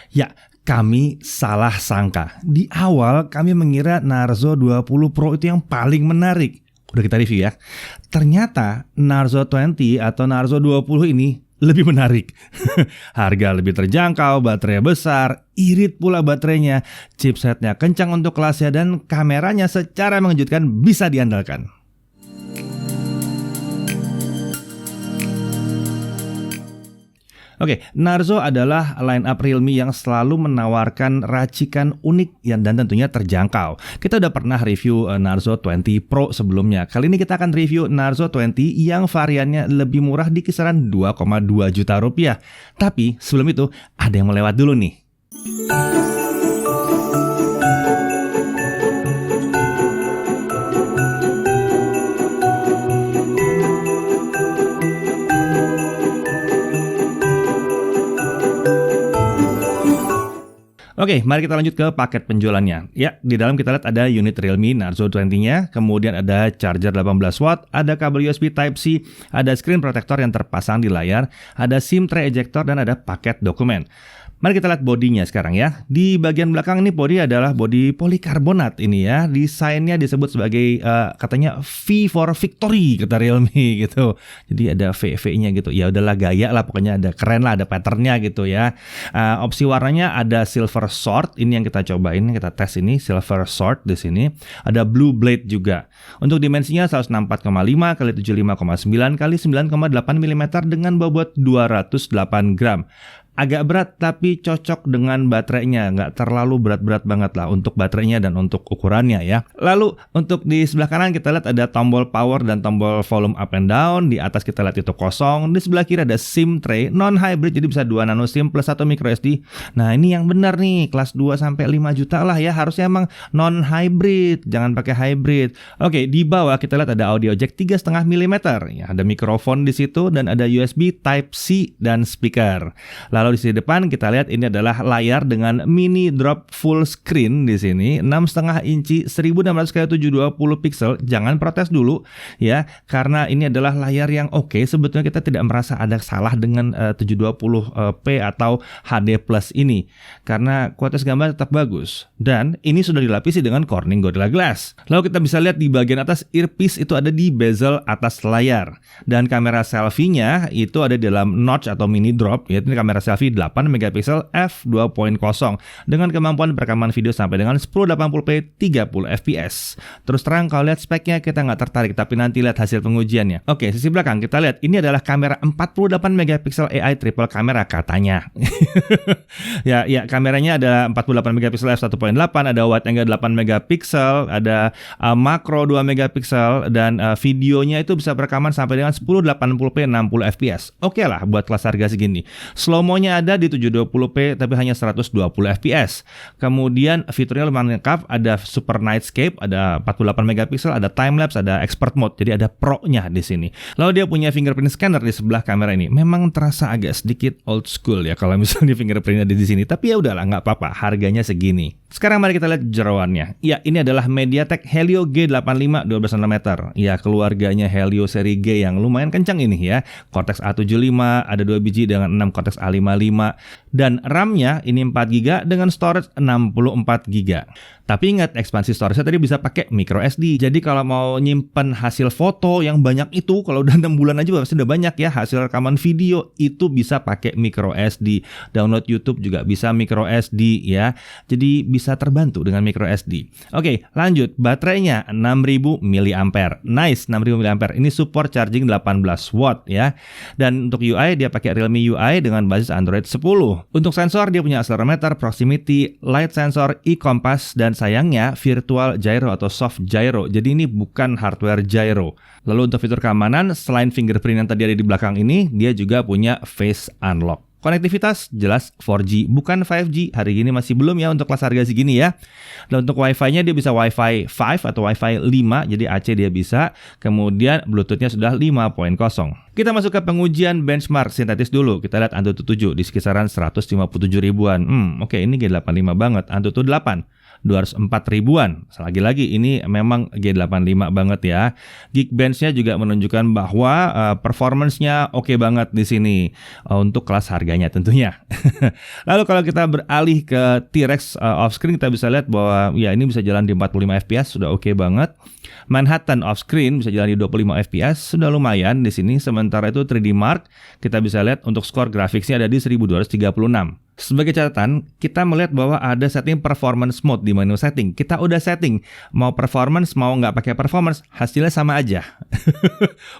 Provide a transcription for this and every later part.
Ya, kami salah sangka. Di awal kami mengira Narzo 20 Pro itu yang paling menarik. Udah kita review ya. Ternyata Narzo 20 atau Narzo 20 ini lebih menarik. Harga lebih terjangkau, baterai besar, irit pula baterainya, chipsetnya kencang untuk kelasnya, dan kameranya secara mengejutkan bisa diandalkan. Oke, Narzo adalah line up Realme yang selalu menawarkan racikan unik dan tentunya terjangkau. Kita udah pernah review Narzo 20 Pro sebelumnya. Kali ini kita akan review Narzo 20 yang variannya lebih murah di kisaran 2,2 juta rupiah. Tapi sebelum itu ada yang melewat dulu nih. Oke, mari kita lanjut ke paket penjualannya. Ya, di dalam kita lihat ada unit Realme Narzo 20-nya, kemudian ada charger 18 watt, ada kabel USB Type-C, ada screen protector yang terpasang di layar, ada SIM tray ejector, dan ada paket dokumen. Mari kita lihat bodinya sekarang ya. Di bagian belakang ini bodi adalah bodi polikarbonat ini ya. Desainnya disebut sebagai katanya V for Victory kata Realme gitu. Jadi ada V-nya gitu. Ya udahlah, gaya lah pokoknya, ada keren lah, ada patternnya gitu ya. Opsi warnanya ada silver sword, ini yang kita cobain, kita tes ini silver sword di sini. Ada blue blade juga. Untuk dimensinya 164,5 x 75,9 x 9,8 mm dengan bobot 208 gram. Agak berat tapi cocok dengan baterainya, nggak terlalu berat-berat banget lah untuk baterainya dan untuk ukurannya ya. Lalu untuk di sebelah kanan kita lihat ada tombol power dan tombol volume up and down. Di atas kita lihat itu kosong. Di sebelah kiri ada SIM tray non-hybrid, jadi bisa 2 nano SIM plus 1 micro SD. Nah ini yang benar nih, kelas 2 sampai 5 juta lah ya, harusnya emang non-hybrid, jangan pakai hybrid. Oke, di bawah kita lihat ada audio jack 3,5 mm ya, ada mikrofon di situ dan ada USB Type-C dan speaker. Lalu di sisi depan kita lihat ini adalah layar dengan mini drop full screen di sini, 6,5 inci 1600 x 720 pixel. Jangan protes dulu ya, karena ini adalah layar yang oke. Sebetulnya kita tidak merasa ada salah dengan 720p atau HD Plus ini, karena kualitas gambar tetap bagus. Dan ini sudah dilapisi dengan Corning Gorilla Glass. Lalu kita bisa lihat di bagian atas earpiece itu ada di bezel atas layar. Dan kamera selfie-nya itu ada di dalam notch atau mini drop, yaitu kamera selfie 8 megapiksel f2.0 dengan kemampuan perekaman video sampai dengan 1080p 30 fps. Terus terang kalau lihat speknya kita nggak tertarik, tapi nanti lihat hasil pengujiannya. Oke, sisi belakang kita lihat ini adalah kamera 48 megapiksel AI triple kamera katanya. ya kameranya ada 48 megapiksel f1.8, ada wide angle 8 megapiksel, ada makro 2 megapiksel, dan videonya itu bisa perekaman sampai dengan 1080p 60 fps. Oke lah buat kelas harga segini. Slow-mo-nya ada di 720p tapi hanya 120 fps. Kemudian fiturnya lumayan lengkap, ada super nightscape, ada 48 megapiksel, ada time lapse, ada expert mode. Jadi ada pro-nya di sini. Lalu dia punya fingerprint scanner di sebelah kamera ini. Memang terasa agak sedikit old school ya kalau misalnya fingerprintnya di sini. Tapi ya udahlah, nggak apa-apa, harganya segini. Sekarang mari kita lihat jeroannya. Ya, ini adalah MediaTek Helio G85 12 nm. Ya, keluarganya Helio seri G yang lumayan kencang ini ya. Cortex A75 ada 2 biji dengan 6 Cortex A55, dan RAM-nya ini 4GB dengan storage 64GB. Tapi ingat, ekspansi storage-nya tadi bisa pakai micro SD. Jadi kalau mau nyimpen hasil foto yang banyak itu, kalau udah 6 bulan aja pasti udah banyak ya, hasil rekaman video itu bisa pakai micro SD. Download YouTube juga bisa micro SD ya. Jadi bisa terbantu dengan micro SD. Oke, lanjut. Baterainya 6000 mAh. Nice, 6000 mAh. Ini support charging 18 watt ya. Dan untuk UI dia pakai Realme UI dengan basis Android 10. Untuk sensor dia punya accelerometer, proximity, light sensor, e-compass, dan sayangnya virtual gyro atau soft gyro. Jadi ini bukan hardware gyro. Lalu untuk fitur keamanan, selain fingerprint yang tadi ada di belakang ini, dia juga punya face unlock. Konektivitas jelas 4G, bukan 5G. Hari ini masih belum ya untuk kelas harga segini ya. Dan untuk Wi-Fi-nya dia bisa Wi-Fi 5 atau Wi-Fi 5, jadi AC dia bisa. Kemudian Bluetooth-nya sudah 5.0. Kita masuk ke pengujian benchmark sintetis dulu. Kita lihat Antutu 7 di kisaran 157 ribuan. Oke, ini G85 banget. Antutu 8 204 ribuan. Lagi-lagi ini memang G85 banget ya. Geekbench-nya juga menunjukkan bahwa performance-nya oke banget di sini untuk kelas harganya tentunya. Lalu kalau kita beralih ke T-Rex off-screen, kita bisa lihat bahwa ya ini bisa jalan di 45 fps, sudah oke banget. Manhattan off-screen bisa jalan di 25 fps, sudah lumayan di sini. Sementara itu 3D Mark kita bisa lihat untuk skor grafiknya ada di 1236. Sebagai catatan, kita melihat bahwa ada setting performance mode di menu setting. Kita udah setting, mau performance, mau nggak pakai performance, hasilnya sama aja.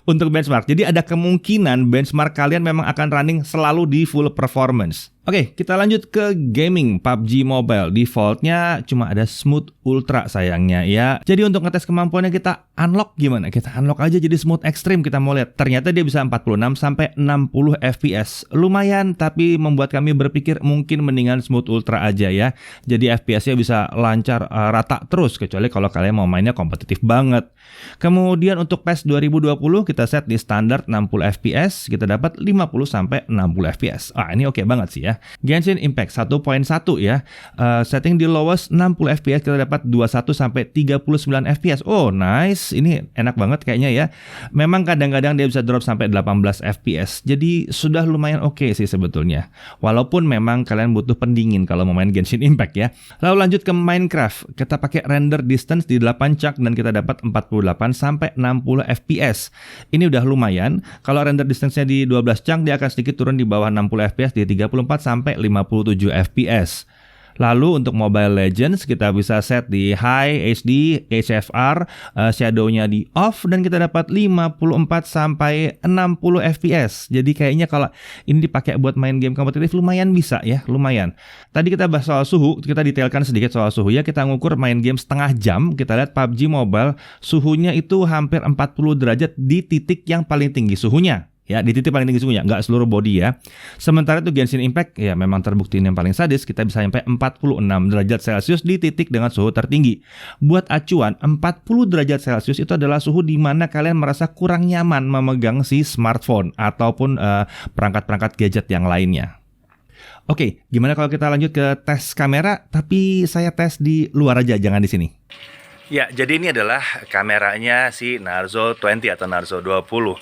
Untuk benchmark. Jadi ada kemungkinan benchmark kalian memang akan running selalu di full performance. Oke, kita lanjut ke gaming PUBG Mobile. Defaultnya cuma ada Smooth Ultra sayangnya ya. Jadi untuk ngetes kemampuannya kita unlock gimana? Kita unlock aja jadi Smooth Extreme, kita mau lihat. Ternyata dia bisa 46 sampai 60 fps. Lumayan, tapi membuat kami berpikir mungkin mendingan Smooth Ultra aja ya. Jadi FPS-nya bisa lancar rata terus, kecuali kalau kalian mau mainnya kompetitif banget. Kemudian untuk PES 2020 kita set di standar 60 fps, kita dapat 50 sampai 60 fps. Ini oke banget sih ya. Genshin Impact 1.1 ya. Setting di lowest 60 fps, kita dapat 21 sampai 39 fps. Oh, nice. Ini enak banget kayaknya ya. Memang kadang-kadang dia bisa drop sampai 18 fps. Jadi sudah lumayan oke sih sebetulnya. Walaupun memang kalian butuh pendingin kalau mau main Genshin Impact ya. Lalu lanjut ke Minecraft. Kita pakai render distance di 8 chunk dan kita dapat 48 sampai 60 fps. Ini udah lumayan. Kalau render distance-nya di 12 chunk, dia akan sedikit turun di bawah 60 fps di 34 sampai 57 fps. Lalu untuk Mobile Legends kita bisa set di High HD HFR, shadow-nya di off, dan kita dapat 54 sampai 60 fps. Jadi kayaknya kalau ini dipakai buat main game kompetitif lumayan bisa ya, lumayan. Tadi kita bahas soal suhu, kita detailkan sedikit soal suhu ya. Kita ngukur main game setengah jam, kita lihat PUBG Mobile suhunya itu hampir 40 derajat di titik yang paling tinggi suhunya. Ya, di titik paling tinggi suhunya, nggak seluruh body ya. Sementara itu Genshin Impact, ya memang terbukti yang paling sadis, kita bisa sampai 46 derajat Celcius di titik dengan suhu tertinggi. Buat acuan, 40 derajat Celcius itu adalah suhu di mana kalian merasa kurang nyaman memegang si smartphone ataupun perangkat-perangkat gadget yang lainnya. Oke, gimana kalau kita lanjut ke tes kamera, tapi saya tes di luar aja, jangan di sini. Ya, jadi ini adalah kameranya si Narzo 20 atau Narzo 20.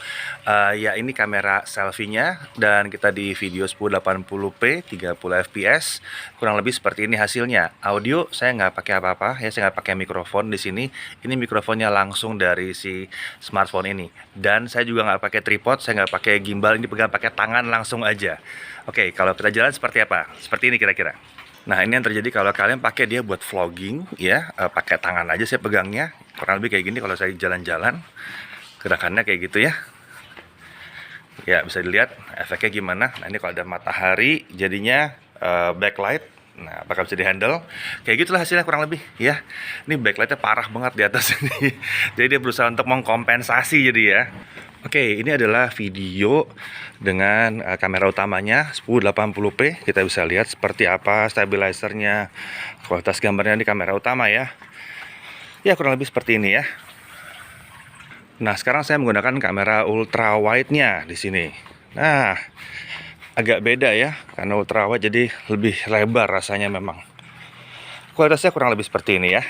Ya, ini kamera selfie-nya dan kita di video 1080p 30 fps. Kurang lebih seperti ini hasilnya. Audio saya nggak pakai apa-apa ya, saya nggak pakai mikrofon di sini. Ini mikrofonnya langsung dari si smartphone ini. Dan saya juga nggak pakai tripod, saya nggak pakai gimbal, ini pegang pakai tangan langsung aja. Oke, kalau kita jalan seperti apa? Seperti ini kira-kira. Nah, ini yang terjadi kalau kalian pakai dia buat vlogging ya, pakai tangan aja saya pegangnya. Kurang lebih kayak gini kalau saya jalan-jalan. Gerakannya kayak gitu ya. Ya, bisa dilihat efeknya gimana. Nah, ini kalau ada matahari jadinya backlight. Nah, bakal bisa dihandle. Kayak gitulah hasilnya kurang lebih ya. Ini backlightnya parah banget di atas ini. Jadi dia berusaha untuk mengkompensasi jadi ya. Oke, ini adalah video dengan kamera utamanya 1080p. Kita bisa lihat seperti apa stabilizernya, kualitas gambarnya di kamera utama ya. Ya, kurang lebih seperti ini ya. Nah, sekarang saya menggunakan kamera ultra wide-nya di sini. Nah, agak beda ya, karena ultra wide jadi lebih lebar rasanya memang. Kualitasnya kurang lebih seperti ini ya.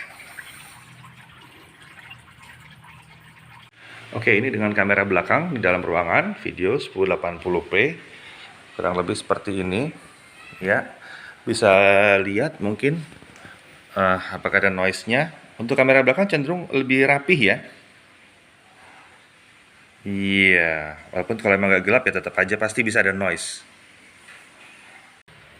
Oke, ini dengan kamera belakang di dalam ruangan, video 1080p, kurang lebih seperti ini, ya. Bisa lihat mungkin apakah ada noise-nya. Untuk kamera belakang cenderung lebih rapih ya. Iya, walaupun kalau emang agak gelap ya tetap aja pasti bisa ada noise.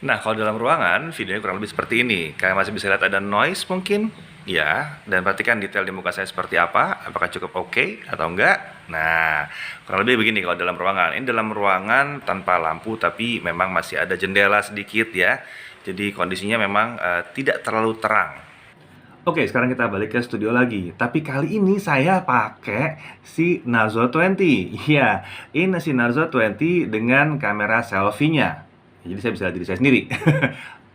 Nah, kalau dalam ruangan, videonya kurang lebih seperti ini. Kalian masih bisa lihat ada noise mungkin, ya. Dan perhatikan detail di muka saya seperti apa, apakah cukup oke atau enggak. Nah, kurang lebih begini kalau dalam ruangan. Ini dalam ruangan tanpa lampu, tapi memang masih ada jendela sedikit ya. Jadi kondisinya memang tidak terlalu terang. Oke, sekarang kita balik ke studio lagi. Tapi kali ini saya pakai si Narzo 20. Iya, ini si Narzo 20 dengan kamera selfie-nya. Jadi saya bisa lihat diri saya sendiri.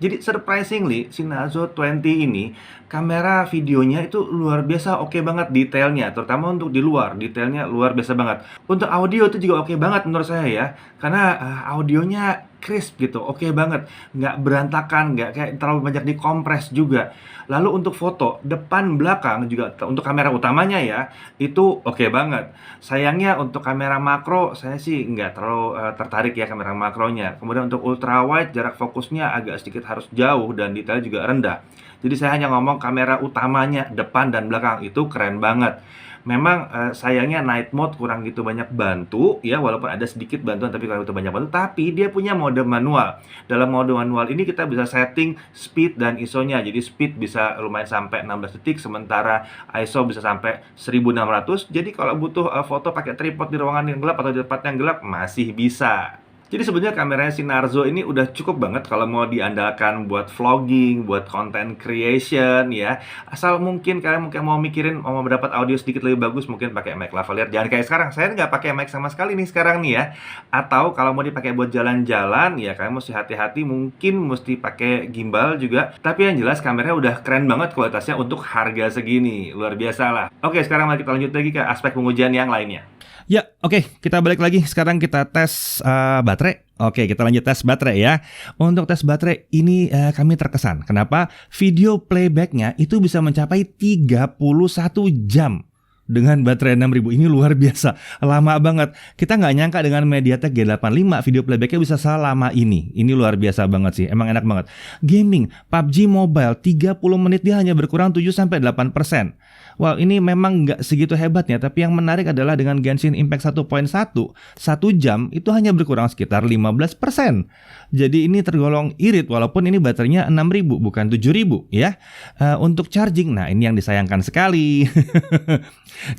Jadi surprisingly si Narzo 20 ini kamera videonya itu luar biasa oke banget detailnya, terutama untuk di luar, detailnya luar biasa banget. Untuk audio itu juga oke banget menurut saya ya. Karena audionya crisp gitu, oke banget, nggak berantakan, nggak kayak terlalu banyak dikompres juga. Lalu untuk foto, depan belakang juga untuk kamera utamanya ya, itu oke banget. Sayangnya untuk kamera makro, saya sih nggak terlalu tertarik ya kamera makronya. Kemudian untuk ultra wide, jarak fokusnya agak sedikit harus jauh dan detailnya juga rendah. Jadi saya hanya ngomong kamera utamanya, depan dan belakang, itu keren banget. Memang sayangnya night mode kurang gitu banyak bantu ya, walaupun ada sedikit bantuan tapi kurang gitu banyak bantu, tapi dia punya mode manual. Dalam mode manual ini kita bisa setting speed dan ISO-nya. Jadi speed bisa lumayan sampai 16 detik, sementara ISO bisa sampai 1600. Jadi kalau butuh foto pakai tripod di ruangan yang gelap atau di tempat yang gelap masih bisa. Jadi sebenarnya kameranya si Narzo ini udah cukup banget kalau mau diandalkan buat vlogging, buat content creation ya. Asal mungkin kalian mungkin mau mikirin mau mendapat audio sedikit lebih bagus, mungkin pakai mic lavalier. Jangan kayak sekarang, saya nggak pakai mic sama sekali nih sekarang nih ya. Atau kalau mau dipakai buat jalan-jalan ya kalian mesti hati-hati, mungkin mesti pakai gimbal juga. Tapi yang jelas kameranya udah keren banget kualitasnya untuk harga segini, luar biasa lah. Oke, sekarang mari kita lanjut lagi ke aspek pengujian yang lainnya. Ya, oke, kita balik lagi. Sekarang kita tes baterai. Oke, kita lanjut tes baterai ya. Untuk tes baterai ini kami terkesan. Kenapa? Video playbacknya itu bisa mencapai 31 jam. Dengan baterai 6000 ini luar biasa, lama banget. Kita nggak nyangka dengan MediaTek G85 video playbacknya bisa selama ini. Ini luar biasa banget sih, emang enak banget. Gaming, PUBG Mobile 30 menit dia hanya berkurang 7-8%. Wow, ini memang nggak segitu hebatnya, tapi yang menarik adalah dengan Genshin Impact 1.1, 1 jam itu hanya berkurang sekitar 15%. Jadi ini tergolong irit, walaupun ini baterainya 6000 bukan 7000 ya. Untuk charging, nah ini yang disayangkan sekali.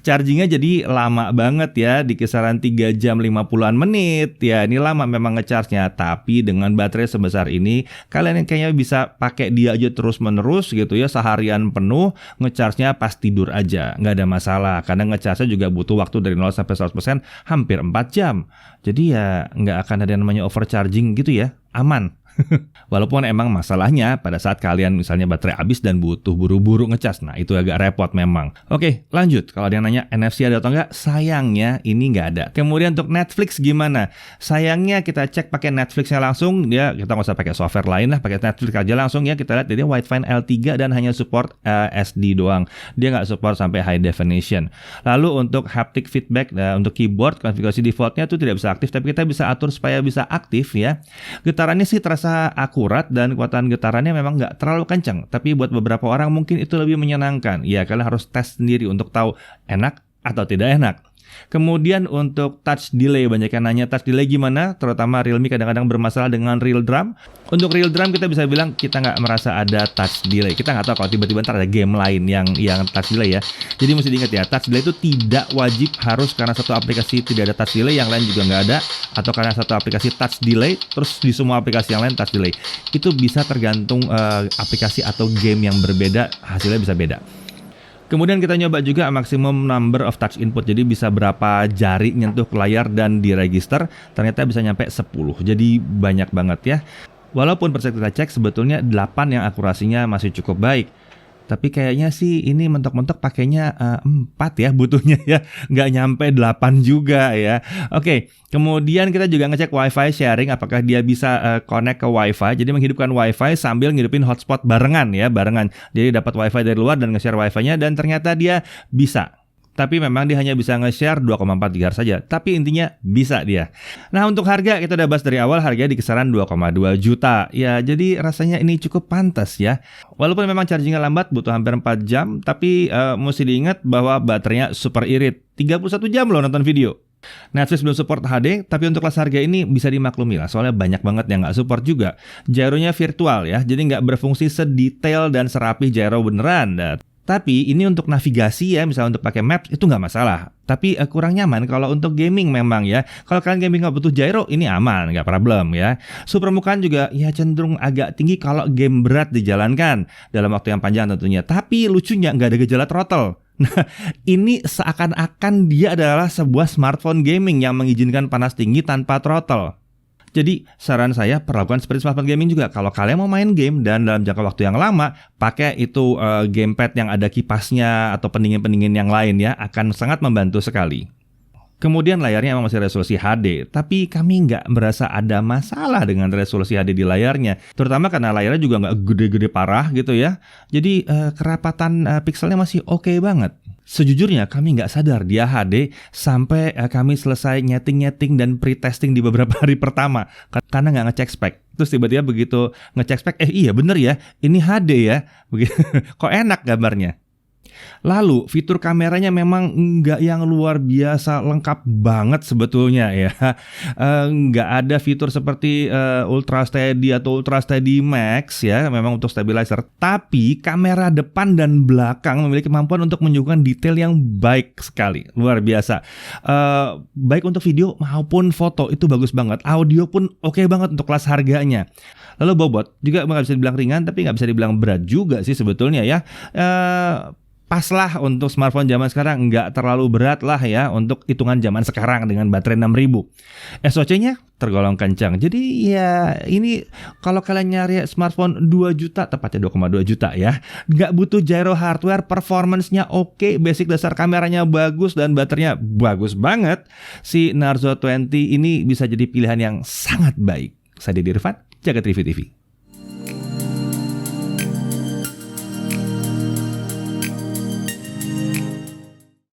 Chargingnya jadi lama banget ya, di kisaran 3 jam 50-an menit. Ya, ini lama memang ngecharge-nya, tapi dengan baterai sebesar ini, kalian yang kayaknya bisa pakai dia aja terus-menerus gitu ya, seharian penuh, ngecharge-nya pas tidur aja, nggak ada masalah. Karena ngecharge-nya juga butuh waktu dari 0 sampai 100% hampir 4 jam. Jadi ya nggak akan ada yang namanya overcharging gitu ya, aman. Walaupun emang masalahnya pada saat kalian misalnya baterai habis dan butuh buru-buru ngecas, nah itu agak repot memang. Oke, lanjut. Kalau ada yang nanya NFC ada atau enggak, sayangnya ini nggak ada. Kemudian untuk Netflix gimana? Sayangnya kita cek pakai Netflixnya langsung, dia kita nggak usah pakai software lain lah, pakai Netflix aja langsung ya. Kita lihat dia Widefine L3 dan hanya support SD doang. Dia nggak support sampai high definition. Lalu untuk haptic feedback, untuk keyboard konfigurasi defaultnya itu tidak bisa aktif, tapi kita bisa atur supaya bisa aktif ya. Getarannya sih terasa akurat dan kekuatan getarannya memang nggak terlalu kencang, tapi buat beberapa orang mungkin itu lebih menyenangkan. Ya, kalian harus tes sendiri untuk tahu enak atau tidak enak. Kemudian untuk touch delay, banyak yang nanya touch delay gimana, terutama Realme kadang-kadang bermasalah dengan real drum. Untuk real drum kita bisa bilang kita nggak merasa ada touch delay. Kita nggak tahu kalau tiba-tiba ntar ada game lain yang touch delay ya. Jadi mesti diingat ya, touch delay itu tidak wajib harus karena satu aplikasi tidak ada touch delay, yang lain juga nggak ada, atau karena satu aplikasi touch delay terus di semua aplikasi yang lain touch delay. Itu bisa tergantung aplikasi atau game yang berbeda, hasilnya bisa beda. Kemudian kita nyoba juga maximum number of touch input. Jadi bisa berapa jari nyentuh ke layar dan diregister. Ternyata bisa nyampe 10. Jadi banyak banget ya. Walaupun persen kita cek sebetulnya 8 yang akurasinya masih cukup baik. Tapi kayaknya sih ini mentok-mentok pakainya 4 ya butuhnya ya. Nggak nyampe 8 juga ya. Oke, kemudian kita juga ngecek WiFi sharing. Apakah dia bisa connect ke WiFi. Jadi menghidupkan WiFi sambil ngidupin hotspot barengan ya. Barengan. Jadi dapat WiFi dari luar dan nge-share WiFi-nya. Dan ternyata dia bisa. Tapi memang dia hanya bisa nge-share 2,4 GHz saja. Tapi intinya bisa dia. Nah untuk harga kita udah bahas dari awal, harganya di kisaran 2,2 juta. Ya jadi rasanya ini cukup pantas ya. Walaupun memang chargingnya lambat, butuh hampir 4 jam. Tapi mesti diingat bahwa baterainya super irit. 31 jam loh nonton video. Netflix belum support HD, tapi untuk kelas harga ini bisa dimaklumi lah. Soalnya banyak banget yang nggak support juga. Gyronya virtual ya, jadi nggak berfungsi sedetail dan serapih gyro beneran. Tapi ini untuk navigasi ya, misalnya untuk pakai Maps itu nggak masalah. Tapi kurang nyaman kalau untuk gaming memang ya. Kalau kalian gaming nggak butuh gyro, ini aman, nggak problem ya. Suhu permukaan juga ya cenderung agak tinggi kalau game berat dijalankan dalam waktu yang panjang tentunya. Tapi lucunya nggak ada gejala throttle. Nah, ini seakan-akan dia adalah sebuah smartphone gaming yang mengizinkan panas tinggi tanpa throttle. Jadi saran saya perlakukan seperti smartphone gaming juga. Kalau kalian mau main game dan dalam jangka waktu yang lama, pakai itu gamepad yang ada kipasnya atau pendingin-pendingin yang lain ya, akan sangat membantu sekali. Kemudian layarnya emang masih resolusi HD, tapi kami nggak merasa ada masalah dengan resolusi HD di layarnya. Terutama karena layarnya juga nggak gede-gede parah gitu ya. Jadi kerapatan pikselnya masih oke banget. Sejujurnya kami nggak sadar dia HD sampai kami selesai nyeting-nyeting dan pre-testing di beberapa hari pertama. Karena nggak ngecek spek. Terus tiba-tiba begitu ngecek spek, iya bener ya, ini HD ya. Kok enak gambarnya. Lalu fitur kameranya memang nggak yang luar biasa lengkap banget sebetulnya ya. Nggak ada fitur seperti Ultra Steady atau Ultra Steady Max ya, memang untuk stabilizer. Tapi kamera depan dan belakang memiliki kemampuan untuk menunjukkan detail yang baik sekali, luar biasa. Baik untuk video maupun foto itu bagus banget. Audio pun oke banget untuk kelas harganya. Lalu bobot juga nggak bisa dibilang ringan, tapi nggak bisa dibilang berat juga sih sebetulnya ya. Pas lah untuk smartphone zaman sekarang, nggak terlalu berat lah ya untuk hitungan zaman sekarang dengan baterai 6000. SoC-nya tergolong kencang. Jadi ya ini kalau kalian nyari smartphone 2 juta, tepatnya 2,2 juta ya, nggak butuh gyro hardware, performance-nya oke, basic dasar kameranya bagus dan baterainya bagus banget. Si Narzo 20 ini bisa jadi pilihan yang sangat baik. Saya Didi Irfan, Jagat Review TV.